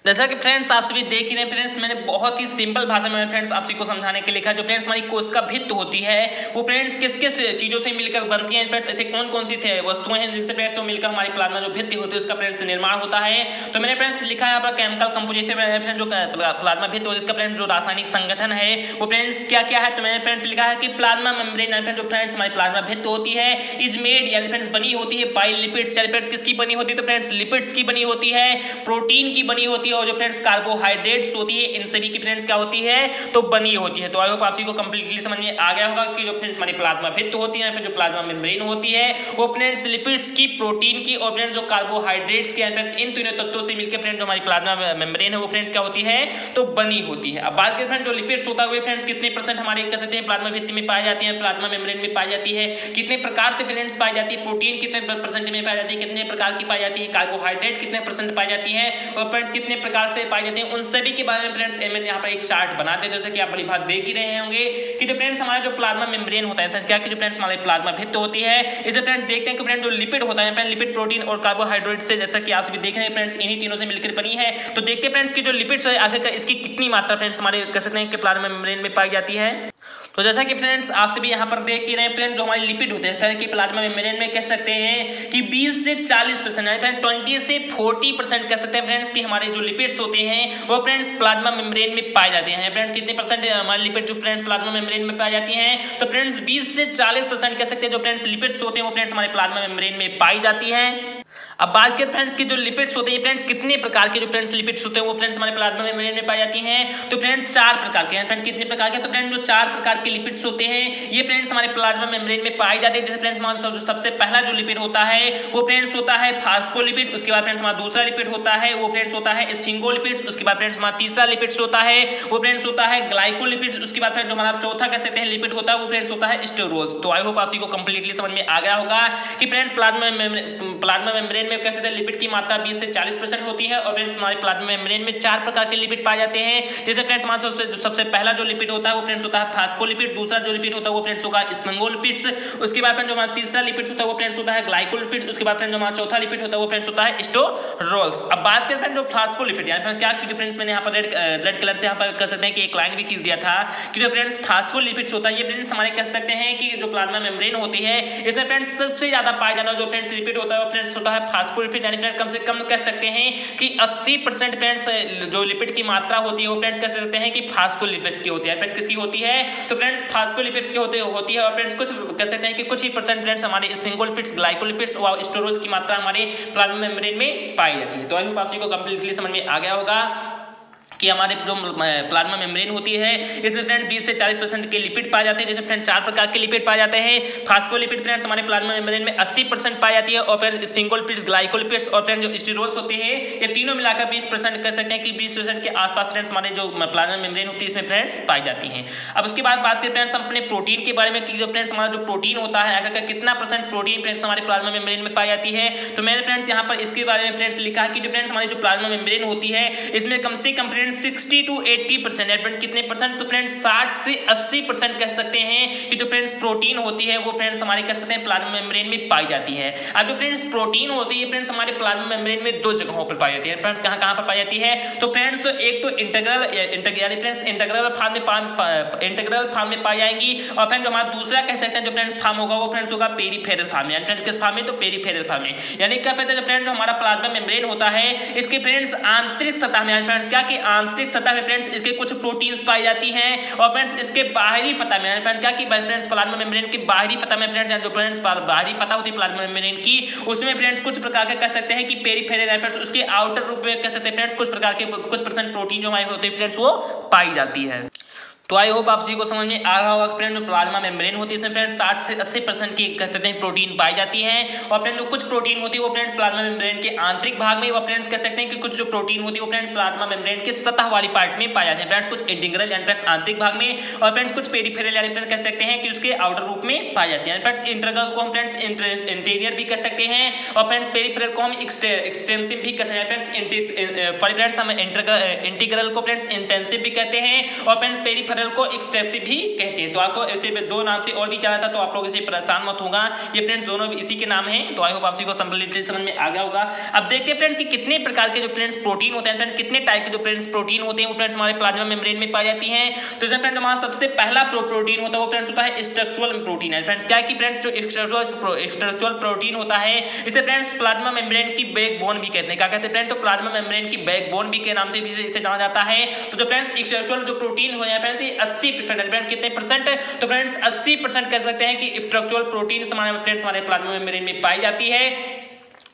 जैसा कि फ्रेंड्स आप सभी देख ही रहे हैं फ्रेंड्स मैंने बहुत ही सिंपल भाषा में फ्रेंड्स आप सभी को समझाने के लिए लिखा। जो फ्रेंड्स हमारी कोशिका भित्ति होती है वो फ्रेंड्स किस किस चीजों से मिलकर बनती है, फ्रेंड्स ऐसे कौन कौन सी वस्तुएं हैं जिनसे फ्रेंड्स वो मिलकर हमारी प्लाज्मा जो भित्ति होती है उसका फ्रेंड्स निर्माण होता है। तो मैंने फ्रेंड्स लिखा है यहाँ पर केमिकल कंपोजिशन जो प्लाज्मा भित्ति होती है इसका फ्रेंड्स जो रासायनिक संगठन है वो फ्रेंड्स क्या क्या है। तो मैंने फ्रेंड्स लिखा है कि प्लाज्मा मेम्ब्रेन जो फ्रेंड्स हमारी प्लाज्मा भित्ति होती है इज मेड यानी फ्रेंड्स बनी होती है बाय लिपिड्स। फ्रेंड्स किसकी बनी होती है, तो फ्रेंड्स लिपिड्स की बनी होती है, प्रोटीन की बनी होती है और जो फ्रेंड्स कार्बोहाइड्रेट्स होती है इन सभी की फ्रेंड्स क्या होती है, तो बनी होती है। तो आई होप आप सभी को कंप्लीटली समझ में आ गया होगा कि जो फ्रेंड्स हमारी प्लाज्मा भित्ति होती है जो प्लाज्मा मेम्ब्रेन होती है वो फ्रेंड्स लिपिड्स की, प्रोटीन की और फ्रेंड्स जो कार्बोहाइड्रेट्स की फ्रेंड्स इन तीनों तत्वों से मिलकर फ्रेंड्स जो हमारी प्लाज्मा मेम्ब्रेन है वो फ्रेंड्स क्या होती है, तो बनी होती है। अब बात करें फ्रेंड्स जो लिपिड्स होता है फ्रेंड्स कितने परसेंट हमारे कह सकते हैं प्लाज्मा भित्ति में पाई जाती है, प्लाज्मा मेम्ब्रेन में पाई जाती है, कितने प्रकार से फ्रेंड्स पाई जाती है, प्रोटीन कितने परसेंट में पाई जाती है, कितने प्रकार की पाई जाती है, कार्बोहाइड्रेट कितने परसेंट पाई जाती है और फ्रेंड्स कितने प्रकार से पाई जाती है, उन सभी के बारे में फ्रेंड्स मैंने यहाँ पर एक चार्ट बनाते हैं। जैसे कि आप बड़ी बात देख ही रहे होंगे कि जो फ्रेंड्स हमारा जो प्लाज्मा मेम्ब्रेन होता है क्या कि जो फ्रेंड्स हमारे प्लाज्मा भित्ति होती है इसे फ्रेंड्स देखते हैं कि फ्रेंड्स जो लिपिड होता है लिपिड, प्रोटीन और कार्बोहाइड्रेट से जैसा कि आप सभी देख रहे हैं फ्रेंड्स इन्हीं तीनों से मिलकर बनी है। तो देखते हैं फ्रेंड्स की जो लिपिड्स है आखिरकार इसकी कितनी मात्रा फ्रेंड्स हमारे कह सकते हैं कि प्लाज्मा मेम्ब्रेन में पाई जाती है। तो जैसा कि फ्रेंड्स आप सभी यहाँ पर देख ही रहे हैं फ्रेंड्स जो हमारे लिपिड होते हैं कि प्लाज्मा मेम्ब्रेन में कह सकते हैं कि 20 से 40% यानी 20 से 40% कह सकते हैं फ्रेंड्स कि हमारे जो लिपिड्स होते हैं वो फ्रेंड्स प्लाज्मा मेम्ब्रेन में पाए जाते हैं। फ्रेंड्स कितने परसेंट हमारे लिपिड जो फ्रेंड्स प्लाज्मा मेम्ब्रेन में पाई जाती हैं, तो फ्रेंड्स 20 से 40% कह सकते हैं जो फ्रेंड्स लिपिड्स होते हैं वो फ्रेंड्स हमारे प्लाज्मा मेम्ब्रेन में पाई जाती है। अब बात करें फ्रेंड्स की जो लिपिड्स होते हैं फ्रेंड्स कितने प्रकार के जो फ्रेंड्स लिपिड्स होते हैं वो फ्रेंड्स हमारे प्लाज्मा मेम्ब्रेन में पाई जाती हैं, तो फ्रेंड्स 4 प्रकार के हैं। फ्रेंड्स कितने प्रकार के, तो फ्रेंड्स जो 4 प्रकार के लिपिड्स होते हैं ये फ्रेंड्स हमारे प्लाज्मा मेम्ब्रेन में पाए जाते हैं। जैसे फ्रेंड्स हमारा सबसे पहला जो लिपिड होता है वो फ्रेंड्स होता है फास्फोलिपिड, उसके बाद फ्रेंड्स हमारा दूसरा लिपिड होता है वो फ्रेंड्स होता है स्फिंगोलिपिड्स, उसके बाद फ्रेंड्स हमारा तीसरा लिपिड्स होता है वो फ्रेंड्स होता है ग्लाइकोलिपिड्स, उसके बाद फ्रेंड्स जो हमारा चौथा कह सकते हैं लिपिड होता है वो फ्रेंड्स होता है स्टेरोल्स। तो आई होप आप सभी को कंप्लीटली समझ में आ गया होगा कि फ्रेंड्स प्लाज्मा मेम्ब्रेन में कह सकते हैं लिपिड की मात्रा 20 से 40% होती है और फ्रेंड्स हमारे प्लाज्मा मेम्ब्रेन में 4 प्रकार के लिपिड पाए जाते हैं। जैसे फ्रेंड्स हमारा सबसे पहला जो लिपिड होता है वो फ्रेंड्स होता है फास्फोलिपिड, दूसरा जो लिपिड होता है वो फ्रेंड्स होगा स्फिंगोलिपिड्स, उसके बाद फ्रेंड्स जो हमारा तीसरा लिपिड होता है वो फ्रेंड्स होता है ग्लाइकोलिपिड्स, उसके बाद फ्रेंड्स जो हमारा चौथा लिपिड होता है वो फ्रेंड्स होता है स्टेरोल्स। अब बात करें फ्रेंड्स जो फास्फोलिपिड यानी क्या की फ्रेंड्स मैंने यहाँ पर रेड कलर से यहाँ पर कह सकते हैं कि एक लाइन भी खींच दिया था कि जो फ्रेंड्स फास्फोलिपिड्स होता है ये फ्रेंड्स हमारे कह सकते हैं कि जो प्लाज्मा मेम्ब्रेन होती है इसमें फ्रेंड्स सबसे ज्यादा पाया जाना जो फ्रेंड्स लिपिड होता है वो फ्रेंड्स होता है फास्फोलिपिड यानी फ्रेंड्स कम से कम कह सकते हैं कि 80% फ्रेंड्स जो लिपिड की मात्रा होती है वो फ्रेंड्स कह सकते हैं कि फास्फोलिपिड्स की होती है। फ्रेंड्स किसकी होती है, तो फ्रेंड्स फास्फोलिपिड्स की होती है और फ्रेंड्स कुछ कह सकते हैं कि कुछ ही परसेंट फ्रेंड्स हमारे स्फिंगोलिपिड्स, ग्लाइकोलिपिड्स और स्टेरोल्स की मात्रा हमारे प्लाज्मा मेम्ब्रेन में पाई जाती है। तो आई होप आप सभी को कंप्लीटली समझ में आ गया होगा कि हमारे जो प्लाज्मा मेम्ब्रेन होती है इसमें फ्रेंड्स 20 से 40% के लिपिड पाए जाते हैं, जिसमें फ्रेंड्स 4 प्रकार के लिपिड पाए जाते हैं। फास्फोलिपिड फ्रेंड्स हमारे प्लाज्मा मेम्ब्रेन में 80% पाई जाती है, और फ्रेंड्स स्फिंगोलिपिड्स, ग्लाइकोलिपिड्स और फ्रेंड्स जो स्टीरोल्स होते हैं ये तीनों मिलाकर 20% कह सकते हैं कि 20% के आसपास फ्रेंड्स हमारे जो प्लाज्मा मेम्ब्रेन होती है इसमें फ्रेंड्स पाई जाती हैं। अब उसके बाद बात करते हैं फ्रेंड्स अपने प्रोटीन के बारे में कि जो फ्रेंड्स हमारा जो प्रोटीन होता है अगर कितना % प्रोटीन फ्रेंड्स हमारे प्लाज्मा मेम्ब्रेन में पाई जाती है, तो मैंने फ्रेंड्स यहाँ पर इसके बारे में फ्रेंड्स लिखा है कि जो फ्रेंड्स हमारी जो प्लाज्मा मेम्ब्रेन होती है इसमें कम से कम फ्रेंड्स 60 to 80% कितने परसेंट, तो फ्रेंड्स 60 से 80% कह सकते हैं कि जो फ्रेंड्स प्रोटीन होती है वो फ्रेंड्स हमारे कह सकते हैं प्लाज्मा मेम्ब्रेन में पाई जाती है। अब जो फ्रेंड्स प्रोटीन होती है फ्रेंड्स हमारे प्लाज्मा मेम्ब्रेन में 2 जगहों पर पाई जाती है। फ्रेंड्स कहाँ पर पाई जाती है, तो फ्रेंड्स एक तो इंटीग्रल यानी फ्रेंड्स इंटीग्रल फॉर्म में पाई जाएंगी, और फ्रेंड्स जो हमारा दूसरा कह सकते हैं जो फ्रेंड्स फॉर्म होगा वो फ्रेंड्स होगा पेरिफेरल फॉर्म में। फ्रेंड्स किस फॉर्म में, तो पेरिफेरल फॉर्म में। यानी क्या कहते हैं फ्रेंड्स जो हमारा प्लाज्मा मेम्ब्रेन होता है इसके फ्रेंड्स आंतरिक सतह में फ्रेंड्स क्या कि आंतरिक सतह में फ्रेंड्स इसके कुछ प्रोटीन्स पाई जाती हैं, और फ्रेंड्स इसके बाहरी सतह में फ्रेंड्स क्या कि फ्रेंड्स प्लाज्मा मेम्ब्रेन की बाहरी सतह में फ्रेंड्स जो फ्रेंड्स बाहरी सतह होती है प्लाज्मा मेम्ब्रेन की उसमें फ्रेंड्स कुछ प्रकार के कह सकते हैं कि पेरिफेरल फ्रेंड्स उसके आउटर रूप में कह सकते हैं फ्रेंड्स कुछ प्रकार के कुछ % प्रोटीन जो हमारे होते हैं फ्रेंड्स वो पाई जाती है। तो आई होप आप सभी को समझ में आ रहा होगा फ्रेंड जो प्लाज्मा मेम्ब्रेन होती है इसमें फ्रेंड्स 60 से 80% की कह सकते हैं प्रोटीन पाई जाती है, और फ्रेंड जो कुछ प्रोटीन होती है वो फ्रेंड्स प्लाज्मा मेम्ब्रेन के आंतरिक भाग में, वो फ्रेंड्स कह सकते हैं कि कुछ जो प्रोटीन होती है वो फ्रेंड्स प्लाज्मा मेम्ब्रेन के सतह वाली पार्ट में पाए जाते हैं। फ्रेंड्स कुछ इंटीग्रल यानी फ्रेंड्स आंतरिक भाग में, और फ्रेंड्स कुछ पेरिफेरल यानी फ्रेंड्स कह सकते हैं कि उसके आउटर रूप में पाई जाती है। फ्रेंड्स इंटीग्रल को हम फ्रेंड्स इंटीरियर भी कह सकते हैं, और फ्रेंड्स पेरिफेरल को हम एक्सटेंसिव भी कह सकते हैं। फ्रेंड्स हम इंटीग्रल को फ्रेंड्स इंटेंसिव भी कहते हैं, और फ्रेंड्स पेरिफेरल को एक्सटेंसिव भी कहते हैं। तो आपको ऐसे 2 नाम से और भी जाना था तो आप लोग इसे परेशान मत होगा, ये फ्रेंड्स दोनों भी इसी के नाम हैं। तो आई होप आप सभी को कंप्लीटली समझ में आ गया होगा। अब देखते हैं फ्रेंड्स कि कितने प्रकार के जो फ्रेंड्स प्रोटीन होते हैं, फ्रेंड्स कितने टाइप के जो फ्रेंड्स प्रोटीन होते हैं वो फ्रेंड्स हमारे प्लाज्मा मेम्ब्रेन में पाई जाती हैं। तो इसमें फ्रेंड्स हमारा सबसे पहला प्रोटीन होता है वो फ्रेंड्स होता है स्ट्रक्चरल प्रोटीन है। फ्रेंड्स क्या है कि फ्रेंड्स जो स्ट्रक्चरल प्रोटीन होता है इसे फ्रेंड्स प्लाज्मा मेम्ब्रेन की बैकबोन भी कहते हैं। क्या कहते हैं फ्रेंड्स, तो प्लाज्मा मेम्ब्रेन की बैकबोन भी के नाम से भी इसे जाना जाता है। तो जो फ्रेंड्स स्ट्रक्चरल जो प्रोटीन हो जाए फ्रेंड्स 80% कितने %, तो फ्रेंड्स 80% कह सकते हैं कि स्ट्रक्चरल प्रोटीन हमारे प्लाज्मा मेम्ब्रेन में पाई जाती है।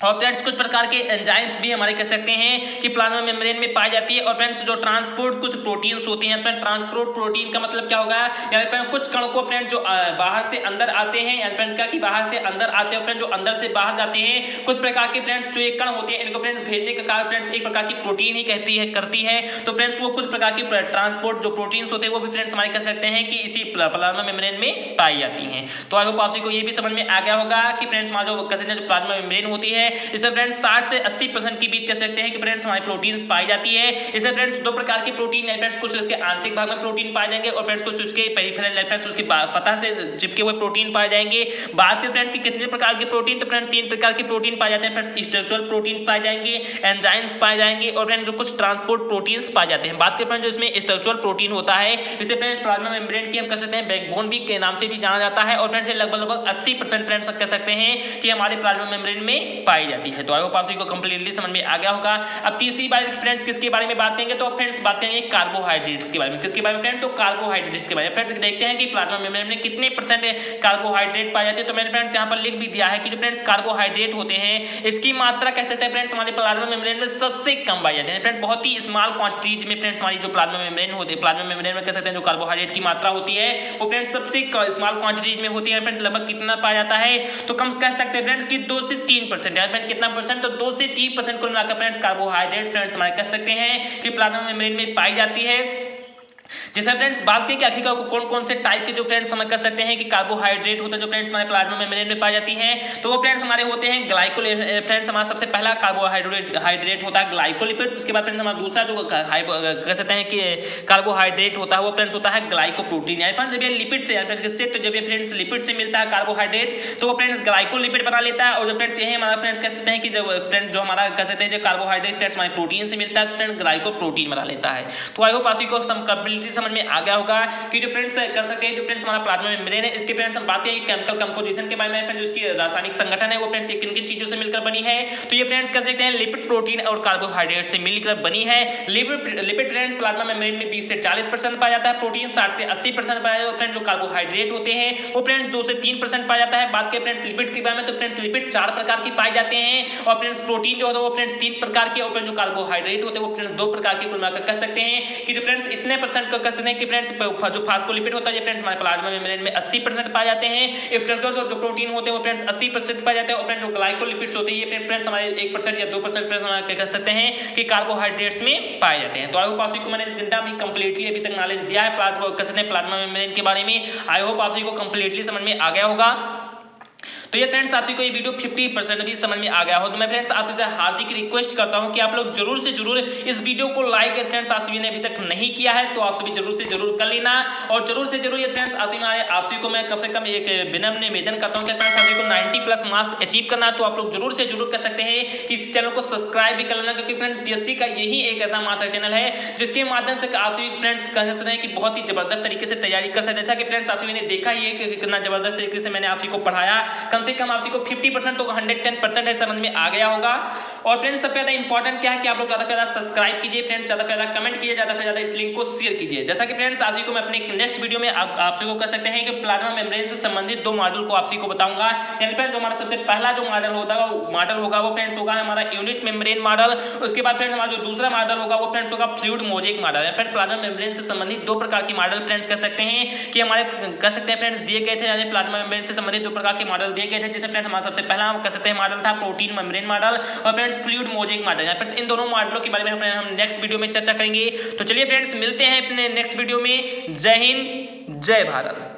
और फ्रेंड्स कुछ प्रकार के एंजाइम भी हमारे कह सकते हैं कि प्लाज्मा मेम्ब्रेन में पाई जाती है। और फ्रेंड्स जो ट्रांसपोर्ट कुछ प्रोटीन्स होते हैं, फ्रेंड्स ट्रांसपोर्ट प्रोटीन का मतलब क्या होगा, यानी फ्रेंड्स कुछ कण को फ्रेंड्स जो बाहर से अंदर आते हैं, यानी फ्रेंड्स क्या कि बाहर से अंदर आते हैं, फ्रेंड्स जो अंदर से बाहर जाते हैं, कुछ प्रकार के फ्रेंड्स जो एक कण होते हैं इनको फ्रेंड्स भेजने का कार्य फ्रेंड्स एक प्रकार की प्रोटीन ही करती है। तो फ्रेंड्स वो कुछ प्रकार की ट्रांसपोर्ट जो प्रोटीन्स होते हैं वो भी फ्रेंड्स हमारे कह सकते हैं कि इसी प्लाज्मा मेम्ब्रेन में पाई जाती हैं। तो आई होप आप सभी को ये भी समझ में आ गया होगा कि फ्रेंड्स हमारा जो कह सकते हैं जो प्लाज्मा मेम्ब्रेन होती है इसमें फ्रेंड्स 60 से 80% के बीच कह सकते हैं कि फ्रेंड्स हमारी प्रोटीन्स पाई जाती है। इसमें फ्रेंड्स 2 प्रकार की प्रोटीन है, फ्रेंड्स कुछ उसके आंतरिक भाग में प्रोटीन पाए जाएंगे, और फ्रेंड्स कुछ उसके पेरिफेरल फ्रेंड्स उसकी सतह से चिपके हुए प्रोटीन पाए जाएंगे। बात करें फ्रेंड्स कि कितने प्रकार के प्रोटीन, तो फ्रेंड्स 3 प्रकार के प्रोटीन पाए जाते हैं। फ्रेंड्स स्ट्रक्चरल प्रोटीन पाए जाएंगे, एंजाइम्स पाए जाएंगे, और फ्रेंड्स जो कुछ ट्रांसपोर्ट प्रोटीन्स पाए जाते हैं। बात करें फ्रेंड्स जो इसमें स्ट्रक्चरल प्रोटीन होता है इसे फ्रेंड्स प्लाज्मा मेम्ब्रेन की हम कह सकते हैं बैकबोन भी के नाम से भी जाना जाता है, और फ्रेंड्स लगभग 80% फ्रेंड्स कह सकते हैं कि हमारे प्लाज्मा मेम्ब्रेन में पाई जाती है। तो आई होप आप सभी को कंप्लीटली समझ में आ गया होगा। अब तीसरी बात फ्रेंड्स किसके बारे में बात करेंगे, तो फ्रेंड्स बात करेंगे कार्बोहाइड्रेट्स के बारे में। किसके बारे में फ्रेंड्स, तो कार्बोहाइड्रेट्स के बारे में। फ्रेंड्स देखते हैं कि प्लाज्मा मेम्ब्रेन में कितने % कार्बोहाइड्रेट पाए जाते हैं। तो मैंने फ्रेंड्स यहाँ पर लिख भी दिया है कि जो फ्रेंड्स कार्बोहाइड्रेट होते हैं इसकी मात्रा कह सकते हैं फ्रेंड्स हमारे प्लाज्मा मेम्ब्रेन में सबसे कम पाई जाती है। फ्रेंड्स बहुत ही स्मॉल क्वांटिटीज में फ्रेंड्स हमारी जो प्लाज्मा मेम्ब्रेन होती है, प्लाज्मा मेम्ब्रेन में कह सकते हैं जो कार्बोहाइड्रेट की मात्रा होती है वो फ्रेंड्स सबसे स्मॉल क्वांटिटीज में होती है। फ्रेंड्स लगभग कितना पाया जाता है, तो कम कह सकते हैं फ्रेंड्स कि 2 से 3%। फ्रेंड्स कितना %, तो 2 से 3% को मिलाकर फ्रेंड्स कार्बोहाइड्रेट फ्रेंड्स हमारे कह सकते हैं कि प्लाज्मा मेम्ब्रेन में पाई जाती है। जैसे फ्रेंड्स बात करें कि आखिर कौन से टाइप के जो फ्रेंड्स हम कह सकते हैं कि कार्बोहाइड्रेट होते हैं जो फ्रेंड्स हमारे प्लाज्मा मेम्ब्रेन में पाई जाती हैं, तो वो फ्रेंड्स हमारे होते हैं फ्रेंड्स हमारा सबसे पहला कार्बोहाइड्रेट होता है ग्लाइकोलिपिड। उसके बाद फ्रेंड्स हमारा दूसरा जो कह सकते हैं कि कार्बोहाइड्रेट होता है वो फ्रेंड्स होता है ग्लाइकोप्रोटीन। यानी फ्रेंड्स जब ये लिपिड से तो जब ये फ्रेंड्स लिपिड से मिलता है कार्बोहाइड्रेट तो वो फ्रेंड्स ग्लाइकोलिपिड बना लेता है, और जो फ्रेंड्स ये हमारा फ्रेंड्स कह सकते हैं कि जब फ्रेंड्स जो हमारा कह सकते हैं जो कार्बोहाइड्रेट फ्रेंड्स हमारे प्रोटीन से मिलता है तो फ्रेंड्स ग्लाइकोप्रोटीन बना लेता है। तो आई होप आप सभी को कंप्लीटली समझ समझ में आ गया होगा कि जो फ्रेंड्स कर सकते हैं जो फ्रेंड्स हमारा प्लाज्मा मेम्ब्रेन है, इसके फ्रेंड्स हम बात करें केमिकल कंपोजिशन के बारे में, फ्रेंड्स उसकी रासायनिक संगठन है वो फ्रेंड्स किन किन चीजों से मिलकर बनी है। तो ये फ्रेंड्स कर सकते हैं लिपिड, प्रोटीन और कार्बोहाइड्रेट से मिलकर बनी है। लिपिड फ्रेंड्स प्लाज्मा मेम्ब्रेन में 20 से 40% पाया जाता है, प्रोटीन 60 से 80% पाया जाता है। फ्रेंड्स जो कार्बोहाइड्रेट होते हैं वो फ्रेंड्स 2 से 3% पाया जाता है। बात करें फ्रेंड्स लिपिड के बारे में तो फ्रेंड्स लिपिड 4 प्रकार की पाए जाते हैं और फ्रेंड्स प्रोटीन जो होता है वो फ्रेंड्स 3 प्रकार के, और जो कार्बोहाइड्रेट होते हैं वो फ्रेंड्स 2 प्रकार के मिलाकर कह सकते हैं कि जो फ्रेंड्स इतने परसेंट कह सकते हैं कि फ्रेंड्स जो फास्फोलिपिड होता है ये फ्रेंड्स हमारे प्लाज्मा मेम्ब्रेन में 80% पाए जाते हैं। स्ट्रक्चर जो प्रोटीन होते हैं वो फ्रेंड्स 80% पाए जाते हैं और फ्रेंड्स जो ग्लाइकोलिपिड्स होते हैं ये फ्रेंड्स हमारे 1% या 2% फ्रेंड्स हमारे कह सकते हैं कि कार्बोहाइड्रेट्स में पाए जाते हैं। तो आई होप आप सभी को मैंने जितना भी कंप्लीटली अभी तक नॉलेज दिया है प्लाज्मा कह सकते हैं प्लाज्मा मेम्ब्रेन के बारे में, आई होप आप सभी को कंप्लीटली समझ में आ गया होगा। तो ये फ्रेंड्स आप सभी को ये वीडियो 50% भी समझ में आ गया हो तो मैं फ्रेंड्स आप सबसे हार्दिक रिक्वेस्ट करता हूं कि आप लोग जरूर से जरूर इस वीडियो को लाइक फ्रेंड्स आप सभी ने अभी तक नहीं किया है तो आप सभी जरूर से जरूर कर लेना, और जरूर से जरूर ये फ्रेंड्स आप सभी को मैं कम से कम एक विनम्र निवेदन करता हूं कि फ्रेंड्स आप सभी को 90+ मार्क्स अचीव करना है तो आप लोग जरूर से जरूर कर सकते हैं कि इस चैनल को सब्सक्राइब भी कर लेना, क्योंकि फ्रेंड्स पीएससी का यही एक ऐसा मात्र चैनल है जिसके माध्यम से आप सभी फ्रेंड्स कह सकते हैं कि बहुत ही जबरदस्त तरीके से तैयारी कर सकते हैं कि फ्रेंड्स आप सभी ने देखा ही है कि कितना जबरदस्त तरीके से मैंने आप सभी को पढ़ाया, कम से कम आप सभी को 50% तो 110% है समझ में आ गया होगा। और फ्रेंड्स सबसे ज्यादा इंपॉर्टेंट क्या है कि आप लोग ज्यादा से ज्यादा सब्सक्राइब कीजिए फ्रेंड्स, ज्यादा से ज्यादा कमेंट कीजिए, ज्यादा से ज्यादा इस लिंक को शेयर कीजिए। जैसा कि फ्रेंड्स आप सभी को मैं अपने नेक्स्ट वीडियो में आप सभी को कर सकते हैं कि प्लाज्मा मेम्ब्रेन से संबंधित 2 मॉडल को आप सभी को बताऊंगा। यानी फ्रेंड्स जो हमारा सबसे पहला जो मॉडल होगा वो फ्रेंड्स होगा हमारा यूनिट मेम्ब्रेन मॉडल। उसके बाद फ्रेंड्स हमारा जो दूसरा मॉडल होगा वो फ्रेंड्स होगा fluid mosaic model. Friends plasma membrane से संबंधित 2 प्रकार के मॉडल फ्रेंड्स कह सकते हैं कि हमारे कह सकते हैं फ्रेंड्स दिए गए थे, यानी प्लाज्मा मेम्ब्रेन से संबंधित 2 प्रकार के मॉडल दिए गए थे, जिसमें फ्रेंड्स हमारा सबसे पहला कह सकते हैं मॉडल था प्रोटीन मेम्ब्रेन मॉडल और friends fluid mosaic model. Friends इन दोनों मॉडलों के बारे में हम नेक्स्ट वीडियो में चर्चा करेंगे। तो चलिए फ्रेंड्स मिलते हैं अपने नेक्स्ट वीडियो में। जय हिंद, जय भारत।